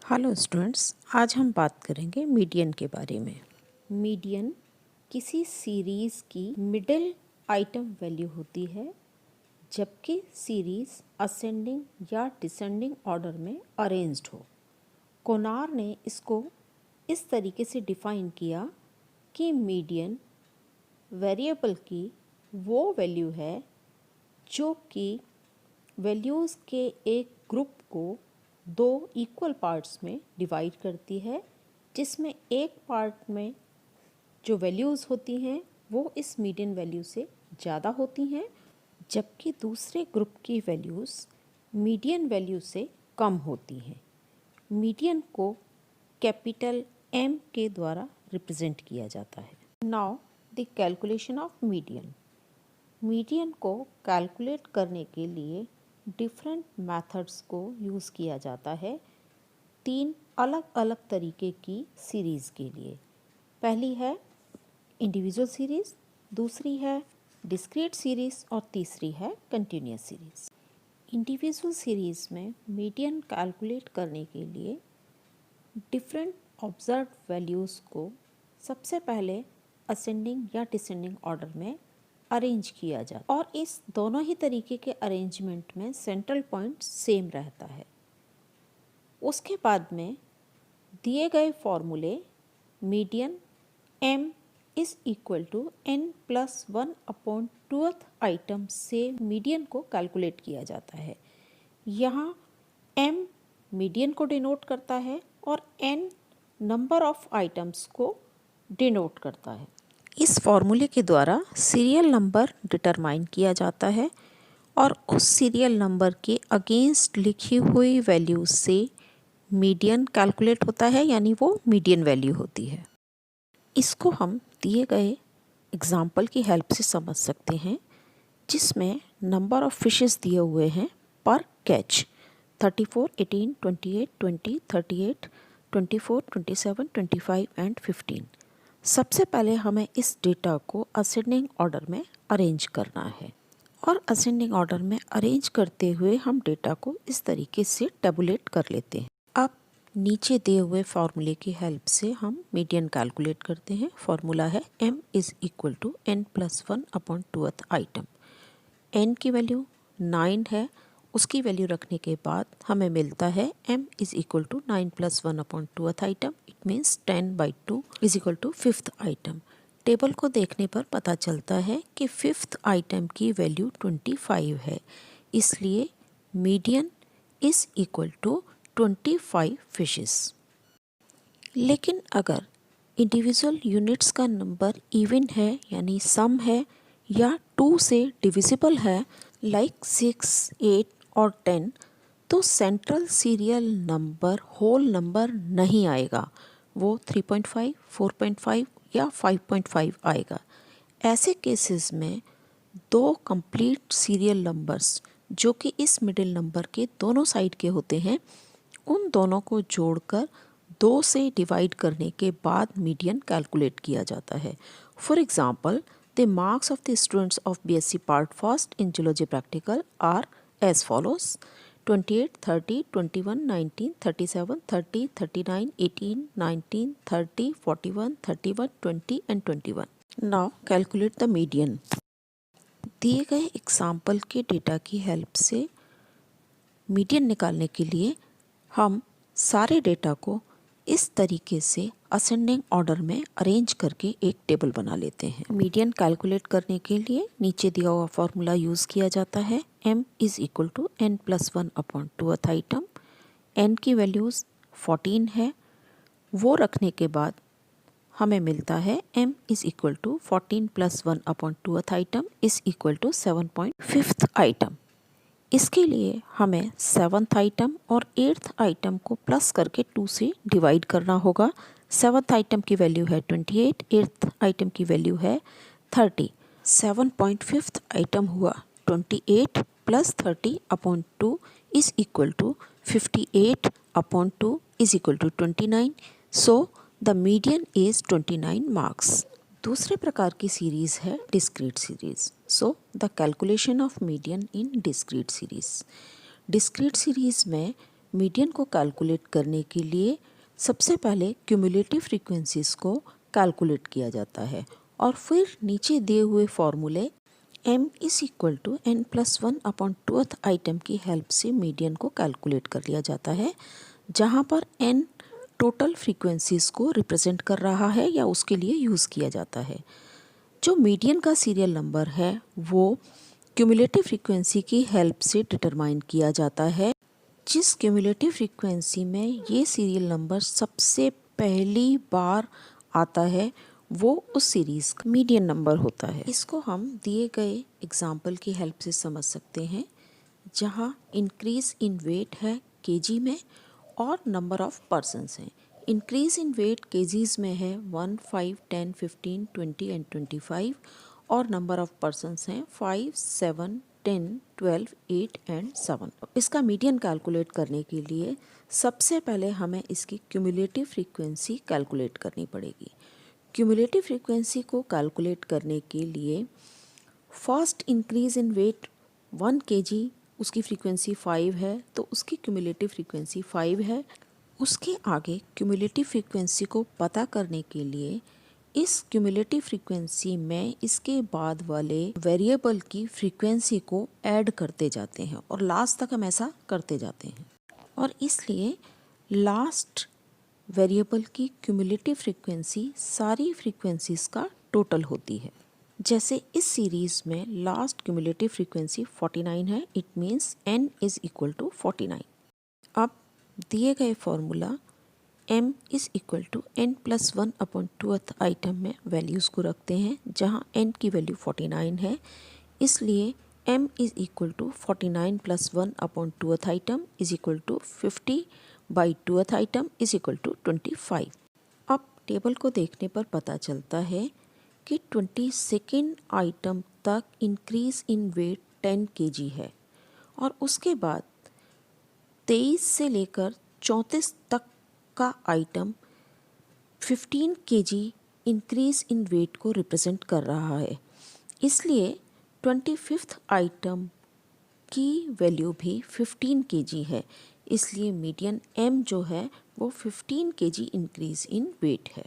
Hello students, आज हम बात करेंगे मीडियन के बारे में। मीडियन किसी सीरीज़ की मिडिल आइटम वैल्यू होती है जबकि सीरीज़ असेंडिंग या डिसेंडिंग ऑर्डर में अरेंज्ड हो। कोनार ने इसको इस तरीके से डिफ़ाइन किया कि मीडियन वेरिएबल की वो वैल्यू है जो कि वैल्यूज़ के एक ग्रुप को दो इक्वल पार्ट्स में डिवाइड करती है, जिसमें एक पार्ट में जो वैल्यूज़ होती हैं वो इस मीडियन वैल्यू से ज़्यादा होती हैं, जबकि दूसरे ग्रुप की वैल्यूज़ मीडियन वैल्यू से कम होती हैं। मीडियन को कैपिटल M के द्वारा रिप्रेजेंट किया जाता है। Now the calculation of median. Median को कैलकुलेट करने के लिए डिफरेंट मेथड्स को यूज़ किया जाता है 3 अलग अलग तरीके की सीरीज़ के लिए। पहली है इंडिविजुअल सीरीज़, दूसरी है डिस्क्रीट सीरीज़ और तीसरी है कंटिन्यूअस सीरीज़। इंडिविजुअल सीरीज़ में मीडियन कैलकुलेट करने के लिए डिफरेंट ऑब्जर्व वैल्यूज़ को सबसे पहले असेंडिंग या डिसेंडिंग ऑर्डर में अरेंज किया जाता है और इस दोनों ही तरीके के अरेंजमेंट में सेंट्रल पॉइंट सेम रहता है। उसके बाद में दिए गए फॉर्मूले median m is equal to n+1/2th item से मीडियन को कैलकुलेट किया जाता है। यहाँ m मीडियन को डिनोट करता है और n नंबर ऑफ आइटम्स को डिनोट करता है। इस फॉर्मूले के द्वारा सीरियल नंबर डिटरमाइन किया जाता है और उस सीरियल नंबर के अगेंस्ट लिखी हुई वैल्यू से मीडियन कैलकुलेट होता है, यानी वो मीडियन वैल्यू होती है। इसको हम दिए गए एग्जाम्पल की हेल्प से समझ सकते हैं, जिसमें नंबर ऑफ फिशेस दिए हुए हैं पर कैच 34, 18, 28, 20, 38, 24, 27, 25 एंड 15। सबसे पहले हमें इस डेटा को असेंडिंग ऑर्डर में अरेंज करना है और असेंडिंग ऑर्डर में अरेंज करते हुए हम डेटा को इस तरीके से टेबुलेट कर लेते हैं। अब नीचे दिए हुए फार्मूले की हेल्प से हम मीडियन कैलकुलेट करते हैं। फार्मूला है m is equal to n+1/2th item. n की वैल्यू 9 है, उसकी वैल्यू रखने के बाद हमें मिलता है m is equal to 9+1/2th item. It means 10/2 is equal to 5th item. Table को देखने पर पता चलता है कि 5th आइटम की वैल्यू 25 है, इसलिए median is equal to 25 fishes. लेकिन अगर इंडिविजुअल यूनिट्स का नंबर इवन है यानी सम है या 2 से डिविजिबल है लाइक 6, 8 और 10, तो central serial number whole number नहीं आएगा, वो 3.5, 4.5 या 5.5 आएगा। ऐसे केसेस में दो कंप्लीट सीरियल नंबर्स जो कि इस मिडिल नंबर के दोनों साइड के होते हैं, उन दोनों को जोड़कर 2 से डिवाइड करने के बाद मीडियन कैलकुलेट किया जाता है। For example, the marks of the students of BSc part first in zoology practical are as follows: 28, 30, 21, 19, 37, 30, 39, 18, 19, 30, 41, 31, 20 and 21. Now calculate the median. दिए गए एग्जाम्पल के डेटा की हेल्प से मीडियन निकालने के लिए हम सारे डेटा को इस तरीके से असेंडिंग ऑर्डर में अरेंज करके एक टेबल बना लेते हैं। मीडियन कैलकुलेट करने के लिए नीचे दिया हुआ फॉर्मूला यूज़ किया जाता है। m is equal to n+1/2th item. n की वैल्यूज़ 14 है, वो रखने के बाद हमें मिलता है m is equal to 14 + 1/2th item is equal to 7.5th item. इसके लिए हमें 7th आइटम और 8th आइटम को प्लस करके 2 से डिवाइड करना होगा। 7th आइटम की वैल्यू है 28, 8th आइटम की वैल्यू है 30। 7.5th आइटम हुआ 28 + 30/2 is equal to 58/2 is equal to 29। So the median is 29 marks. दूसरे प्रकार की सीरीज़ है discrete series. So the calculation of median in discrete series. Discrete series में मीडियन को कैलकुलेट करने के लिए सबसे पहले क्यूमुलेटिव फ्रीक्वेंसीज को कैलकुलेट किया जाता है और फिर नीचे दिए हुए फॉर्मूले m is equal to n+1 tooth item की हेल्प से मीडियन को कैलकुलेट कर लिया जाता है, जहाँ पर n टोटल फ्रीक्वेंसीज को रिप्रेजेंट कर रहा है या उसके लिए यूज़ किया जाता है। जो मीडियन का सीरियल नंबर है वो क्यूमुलेटिव फ्रीक्वेंसी की हेल्प से डिटरमाइन किया जाता है। जिस क्यूमुलेटिव फ्रीक्वेंसी में ये सीरियल नंबर सबसे पहली बार आता है वो उस सीरीज़ का मीडियन नंबर होता है। इसको हम दिए गए एग्जाम्पल की हेल्प से समझ सकते हैं, जहाँ इंक्रीज इन वेट है केजी में और नंबर ऑफ पर्सन्स हैं। इंक्रीज इन वेट केजीज में है 1, 5, 10, 15, 20 एंड 25 और नंबर ऑफ पर्सन्स हैं 5, 7, 10, 12, 8 एंड 7। इसका मीडियन कैलकुलेट करने के लिए सबसे पहले हमें इसकी क्यूमुलेटिव फ्रीक्वेंसी कैलकुलेट करनी पड़ेगी। क्यूमुलेटिव फ्रीक्वेंसी को कैलकुलेट करने के लिए first increase in weight 1 kg, उसकी फ्रीक्वेंसी 5 है तो उसकी क्यूमुलेटिव फ्रीक्वेंसी 5 है। उसके आगे क्यूमुलेटिव फ्रीक्वेंसी को पता करने के लिए इस क्यूमुलेटिव फ्रीक्वेंसी में इसके बाद वाले वेरिएबल की फ्रीक्वेंसी को ऐड करते जाते हैं और लास्ट तक हम ऐसा करते जाते हैं और इसलिए लास्ट वेरिएबल की क्यूमुलेटिव फ्रीक्वेंसी सारी फ्रीक्वेंसीज का टोटल होती है। जैसे इस सीरीज़ में लास्ट क्यूमुलेटिव फ्रीक्वेंसी 49 है, it means n is equal to 49। अब दिए गए formula m is equal to n+1 tooth item में वैल्यूज़ को रखते हैं, जहाँ n की वैल्यू 49 है, इसलिए m is equal to 49 + 1 tooth item is equal to 50 by tooth item is equal to 25। अब टेबल को देखने पर पता चलता है कि 22nd आइटम तक इंक्रीज इन वेट 10 kg है और उसके बाद 23 से लेकर 34 तक का item 15 kg increase in weight को रिप्रेजेंट कर रहा है, इसलिए 25th आइटम की वैल्यू भी 15 kg है, इसलिए मीडियन m जो है वो 15 kg इंक्रीज इन वेट है।